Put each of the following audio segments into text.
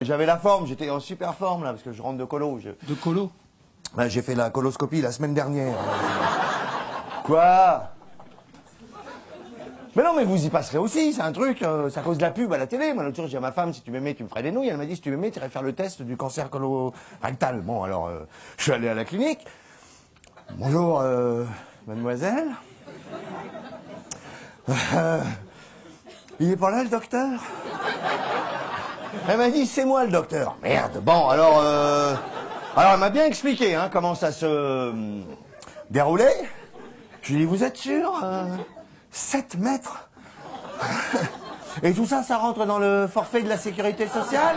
J'avais la forme, j'étais en super forme là, parce que je rentre de colo. De colo? Ben, j'ai fait la coloscopie la semaine dernière. Quoi? Mais non, mais vous y passerez aussi, c'est un truc, c'est à cause de la pub à la télé. Moi, l'autre jour, j'ai dit à ma femme, si tu m'aimais, tu me ferais des nouilles. Elle m'a dit, si tu m'aimais, tu irais faire le test du cancer colorectal. Bon, alors, je suis allé à la clinique. Bonjour, mademoiselle. Il est pas là, le docteur? Elle m'a dit, c'est moi le docteur. Merde, bon, alors elle m'a bien expliqué hein, comment ça se déroulait. Je lui ai dit, vous êtes sûr 7 mètres et tout ça, ça rentre dans le forfait de la sécurité sociale?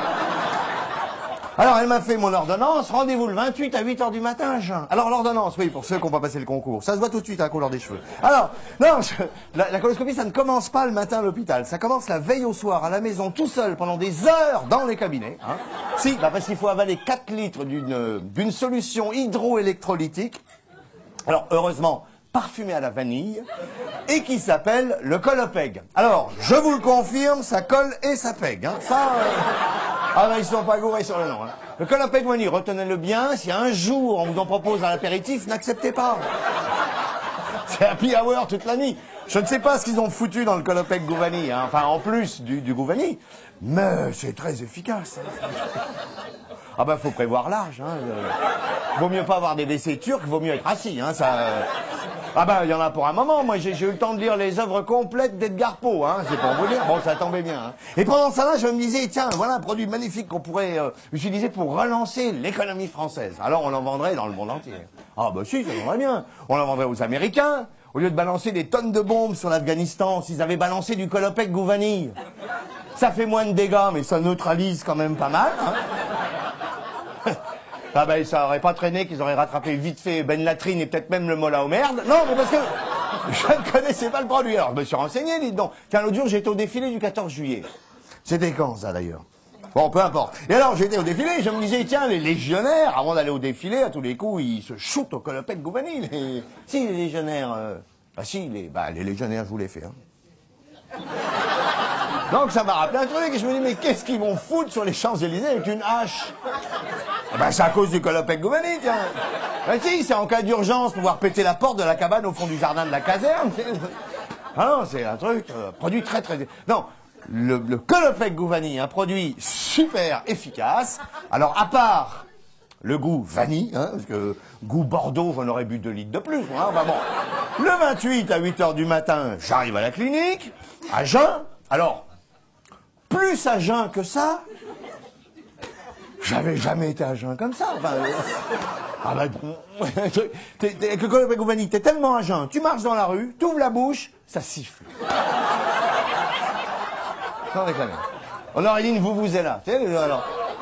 Alors, elle m'a fait mon ordonnance, rendez-vous le 28 à 8h du matin, Jean. Alors, l'ordonnance, oui, pour ceux qui n'ont pas passé le concours. Ça se voit tout de suite à la couleur des cheveux. Alors, non, la coloscopie, ça ne commence pas le matin à l'hôpital. Ça commence la veille au soir, à la maison, tout seul, pendant des heures, dans les cabinets. Hein. Si, bah parce qu'il faut avaler 4 litres d'une solution hydroélectrolytique. Alors, heureusement, parfumé à la vanille, et qui s'appelle le Colopeg. Alors, je vous le confirme, ça colle et ça pègue. Hein. Ça... Ah ben ils sont pas gourés sur le nom. Hein. Le Colopeg Vanille, retenez-le bien, si un jour on vous en propose un apéritif, n'acceptez pas. C'est happy hour toute la nuit. Je ne sais pas ce qu'ils ont foutu dans le Colopeg Gouvani, hein. Enfin en plus du Gouvani, mais c'est très efficace. Hein. Ah ben faut prévoir l'âge. Hein. Vaut mieux pas avoir des WC turcs, vaut mieux être assis. Hein, ça... Ah ben, il y en a pour un moment. Moi, j'ai eu le temps de lire les œuvres complètes d'Edgar Poe, hein. C'est pour vous dire. Bon, ça tombait bien. Hein. Et pendant ça, là, je me disais, tiens, voilà un produit magnifique qu'on pourrait utiliser pour relancer l'économie française. Alors, on en vendrait dans le monde entier. Ah ben si, ça vendrait bien. On en vendrait aux Américains. Au lieu de balancer des tonnes de bombes sur l'Afghanistan, s'ils avaient balancé du Colopeg Gouvani. Ça fait moins de dégâts, mais ça neutralise quand même pas mal. Hein. Ah ben ça aurait pas traîné qu'ils auraient rattrapé vite fait Ben Latrine et peut-être même le Mola au merde. Non, mais parce que je ne connaissais pas le produit. Alors je me suis renseigné, dis donc. Tiens, l'autre jour j'étais au défilé du 14 juillet. C'était quand ça d'ailleurs? Bon, peu importe. Et alors j'étais au défilé, je me disais, tiens, les légionnaires, avant d'aller au défilé, à tous les coups, ils se shootent au Colopeg Gouvani. Si, les légionnaires... Ah si, les légionnaires, je vous l'ai fait. Hein. Donc ça m'a rappelé un truc, et je me dis, mais qu'est-ce qu'ils vont foutre sur les Champs-Élysées avec une hache? Eh ben, c'est à cause du Colopeg Gouvani, tiens. Ben si, c'est en cas d'urgence, pouvoir péter la porte de la cabane au fond du jardin de la caserne. Ah non, c'est un truc, produit très très... Non, le Colopeg Gouvani, un produit super efficace. Alors, à part le goût vanille, hein, parce que goût Bordeaux, j'en aurais bu 2 litres de plus, hein, ben bon. Le 28 à 8h du matin, j'arrive à la clinique, à jeun. Alors, plus à jeun que ça... J'avais jamais été à jeun comme ça. Enfin, ah bah, avec le Colopeg Gouvani, t'es tellement à jeun, tu marches dans la rue, t'ouvres la bouche, ça siffle. Sans déconner. On aurait dit une vuvuzela.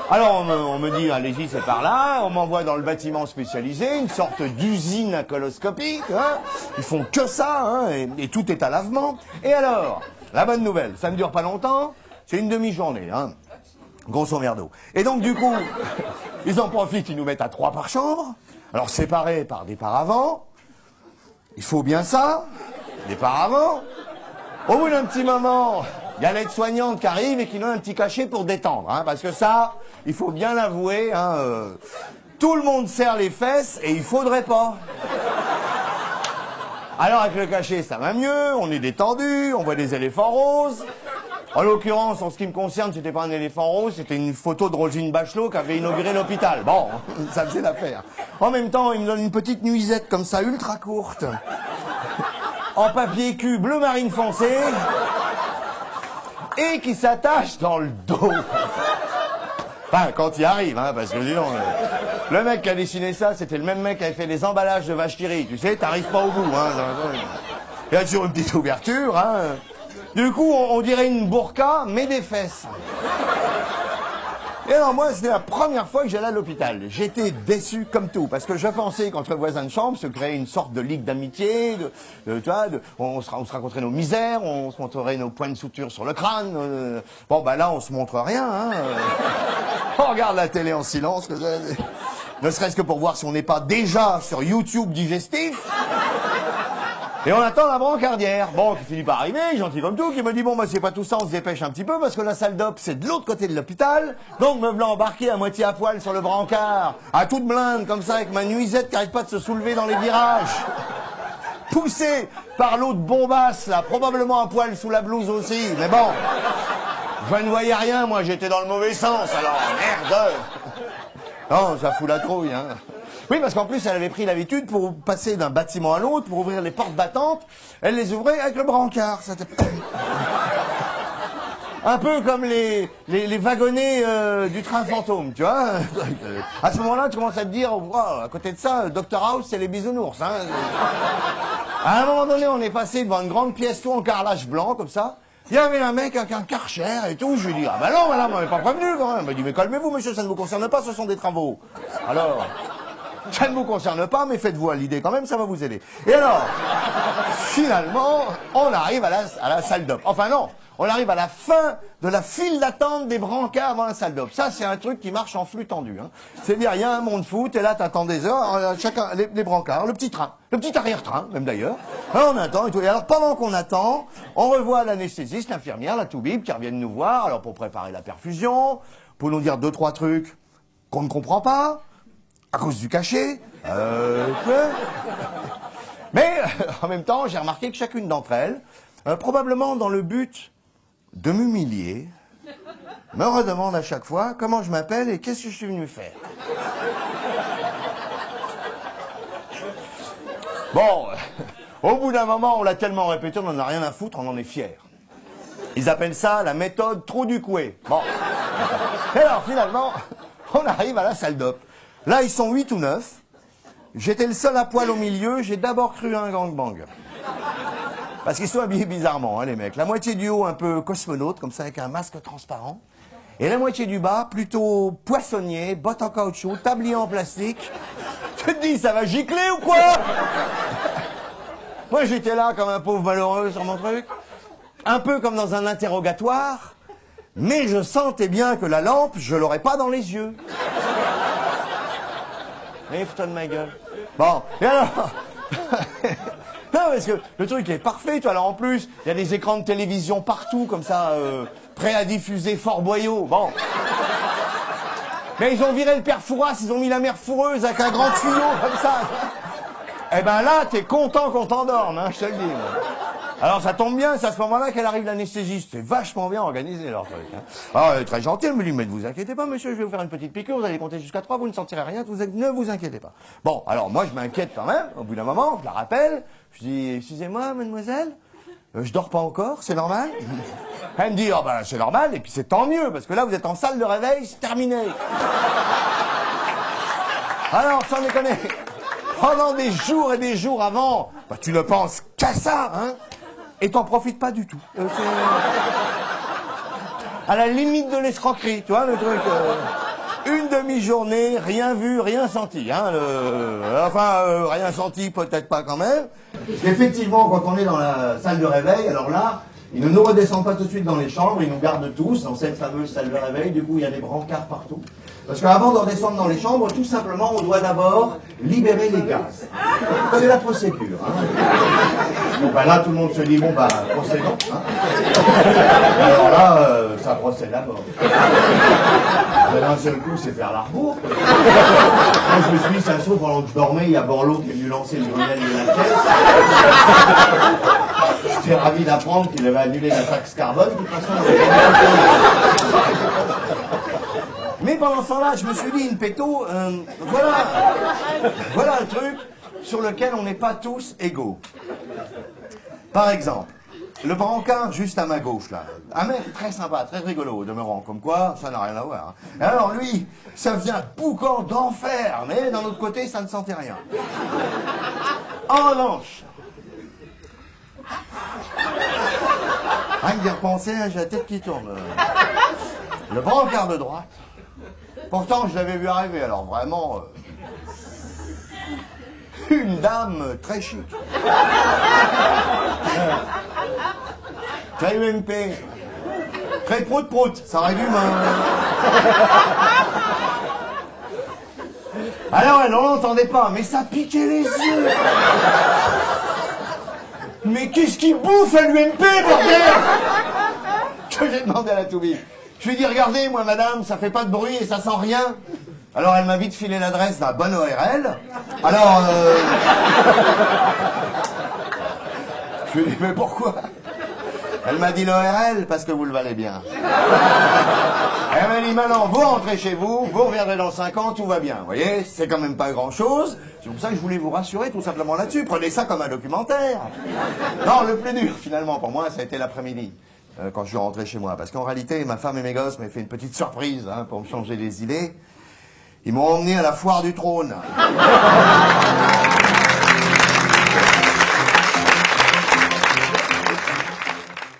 Alors on me dit, allez-y, c'est par là. On m'envoie dans le bâtiment spécialisé, une sorte d'usine à coloscopie. Hein. Ils font que ça, hein, et tout est à lavement. Et alors, la bonne nouvelle, ça ne dure pas longtemps, c'est une demi-journée. Hein. Grosso merdo. Et donc, du coup, ils en profitent, ils nous mettent à 3 par chambre. Alors, séparés par des paravents. Il faut bien ça, des paravents. Au bout d'un petit moment, il y a l'aide-soignante qui arrive et qui donne un petit cachet pour détendre. Hein, parce que ça, il faut bien l'avouer, hein, tout le monde serre les fesses et il faudrait pas. Alors, avec le cachet, ça va mieux, on est détendu, on voit des éléphants roses. En l'occurrence, en ce qui me concerne, c'était pas un éléphant rose, c'était une photo de Roselyne Bachelot qui avait inauguré l'hôpital. Bon, ça faisait l'affaire. En même temps, il me donne une petite nuisette comme ça, ultra courte, en papier cul bleu marine foncé, et qui s'attache dans le dos. Enfin, quand il arrive, hein, parce que dis donc, le mec qui a dessiné ça, c'était le même mec qui avait fait les emballages de vache qui rit. Tu sais, t'arrives pas au bout. Hein, il y a toujours une petite ouverture, hein. Du coup, on dirait une burqa, mais des fesses. Et alors moi, c'était la première fois que j'allais à l'hôpital. J'étais déçu comme tout, parce que je pensais qu'entre voisins de chambre se créait une sorte de ligue d'amitié, tu vois, on se raconterait nos misères, on se montrerait nos points de suture sur le crâne. Bon, bah là, on se montre rien. Hein. On regarde la télé en silence, ne serait-ce que pour voir si on n'est pas déjà sur YouTube digestif. Et on attend la brancardière. Bon, qui finit par arriver, gentil comme tout, qui me dit, bon, bah, c'est pas tout ça, on se dépêche un petit peu, parce que la salle d'op, c'est de l'autre côté de l'hôpital. Donc, me voilà embarqué à moitié à poil sur le brancard, à toute blinde, comme ça, avec ma nuisette qui arrête pas de se soulever dans les virages. Poussé par l'autre bombasse, là, probablement un poil sous la blouse aussi, mais bon. Je ne voyais rien, moi, j'étais dans le mauvais sens, alors, merde. Non, ça fout la trouille, hein. Oui, parce qu'en plus, elle avait pris l'habitude, pour passer d'un bâtiment à l'autre, pour ouvrir les portes battantes, elle les ouvrait avec le brancard. C'était un peu comme les wagonnets du train fantôme, tu vois. À ce moment-là, tu commences à te dire, wow, à côté de ça, Dr House, c'est les bisounours. Hein. À un moment donné, on est passé devant une grande pièce tout en carrelage blanc, comme ça. Il y avait un mec avec un Karcher et tout. Je lui dis, ah ben non, madame, on m'avait pas prévenu quand même. Il m'a dit, mais calmez-vous, monsieur, ça ne vous concerne pas, ce sont des travaux. Alors... ça ne vous concerne pas, mais faites-vous à l'idée quand même, ça va vous aider. Et alors, finalement, on arrive à la salle d'op. Enfin non, on arrive à la fin de la file d'attente des brancards avant la salle d'op. Ça, c'est un truc qui marche en flux tendu. Hein. C'est-à-dire, il y a un monde fou, t'es là, t'attends des heures, chacun, les brancards, le petit train, le petit arrière-train, même d'ailleurs. Là, on attend et tout. Et alors, pendant qu'on attend, on revoit l'anesthésiste, l'infirmière, la toubib, qui reviennent nous voir, alors pour préparer la perfusion, pour nous dire 2-3 trucs qu'on ne comprend pas. À cause du cachet. Mais, en même temps, j'ai remarqué que chacune d'entre elles, probablement dans le but de m'humilier, me redemande à chaque fois comment je m'appelle et qu'est-ce que je suis venu faire. Bon, au bout d'un moment, on l'a tellement répété, on n'en a rien à foutre, on en est fiers. Ils appellent ça la méthode trou du couet. Bon. Et alors, finalement, on arrive à la salle d'op. Là, ils sont 8 ou 9. J'étais le seul à poil au milieu. J'ai d'abord cru à un gangbang. Parce qu'ils sont habillés bizarrement, hein, les mecs. La moitié du haut, un peu cosmonaute, comme ça, avec un masque transparent. Et la moitié du bas, plutôt poissonnier, bottes en caoutchouc, tablier en plastique. Tu te dis, ça va gicler ou quoi? Moi, j'étais là comme un pauvre malheureux sur mon truc. Un peu comme dans un interrogatoire. Mais je sentais bien que la lampe, je l'aurais pas dans les yeux. Lève-toi de ma gueule. Bon, et alors... non, parce que le truc est parfait, tu vois. Alors en plus, il y a des écrans de télévision partout, comme ça, prêts à diffuser Fort Boyau. Bon. Mais ils ont viré le père Fouras, ils ont mis la mère Foureuse avec un grand tuyau, comme ça. Eh ben là, t'es content qu'on t'endorme, hein, je te le dis. Moi. Alors ça tombe bien, c'est à ce moment-là qu'elle arrive l'anesthésiste. C'est vachement bien organisé leur truc. Hein. Alors elle est très gentille, elle me dit, mais ne vous inquiétez pas monsieur, je vais vous faire une petite piqûre, vous allez compter jusqu'à 3, vous ne sentirez rien, ne vous inquiétez pas. Bon, alors moi je m'inquiète quand même, au bout d'un moment, je la rappelle, je dis, excusez-moi mademoiselle, je dors pas encore, c'est normal? Elle me dit, oh ben c'est normal, et puis c'est tant mieux, parce que là vous êtes en salle de réveil, c'est terminé. Alors, sans déconner, pendant des jours et des jours avant, bah, tu ne penses qu'à ça, hein? Et t'en profites pas du tout. À la limite de l'escroquerie, tu vois, le truc. Une demi-journée, rien vu, rien senti. Hein, rien senti, peut-être pas quand même. Effectivement, quand on est dans la salle de réveil, alors là, ils ne nous redescendent pas tout de suite dans les chambres, ils nous gardent tous dans cette fameuse salle de réveil. Du coup, il y a des brancards partout. Parce qu'avant de redescendre dans les chambres, tout simplement, on doit d'abord libérer les gaz. C'est la procédure. Hein. Bon, ben là, tout le monde se dit, bon, ben, procédons. Hein. Alors là, ça procède d'abord. D'un seul coup, c'est faire la rebours. Moi, je me suis dit, ça se trouve, pendant que je dormais, il y a Borloo qui est venu lancer le grenelle de la pièce. J'étais ravi d'apprendre qu'il avait annulé la taxe carbone. De toute façon, mais pendant ce temps-là, je me suis dit, une péto, voilà un truc sur lequel on n'est pas tous égaux. Par exemple, le brancard juste à ma gauche, là. Un mec très sympa, très rigolo, au demeurant, comme quoi, ça n'a rien à voir. Hein. Et alors lui, ça faisait un boucan d'enfer, mais d'un autre côté, ça ne sentait rien. En revanche, rien que d'y repenser, j'ai la tête qui tourne. Le brancard de droite, pourtant, je l'avais vu arriver, alors vraiment... une dame très chic. Très UMP. Très prout-prout, ça résume Alors, elle, on l'entendait pas, mais ça piquait les yeux. Mais qu'est-ce qu'il bouffe à l'UMP, bordel? Que j'ai demandé à la Toubib. Je lui ai dit, regardez, moi, madame, ça fait pas de bruit et ça sent rien. Alors, elle m'a vite filé l'adresse d'un bon ORL. Alors, je lui ai dit, mais pourquoi? Elle m'a dit l'ORL, parce que vous le valez bien. Elle m'a dit, maintenant, vous rentrez chez vous, vous reviendrez dans 5 ans, tout va bien. Vous voyez, c'est quand même pas grand-chose. C'est pour ça que je voulais vous rassurer tout simplement là-dessus. Prenez ça comme un documentaire. Non, le plus dur, finalement, pour moi, ça a été l'après-midi, quand je suis rentré chez moi. Parce qu'en réalité, ma femme et mes gosses m'avaient fait une petite surprise, hein, pour me changer les idées. Ils m'ont emmené à la foire du trône.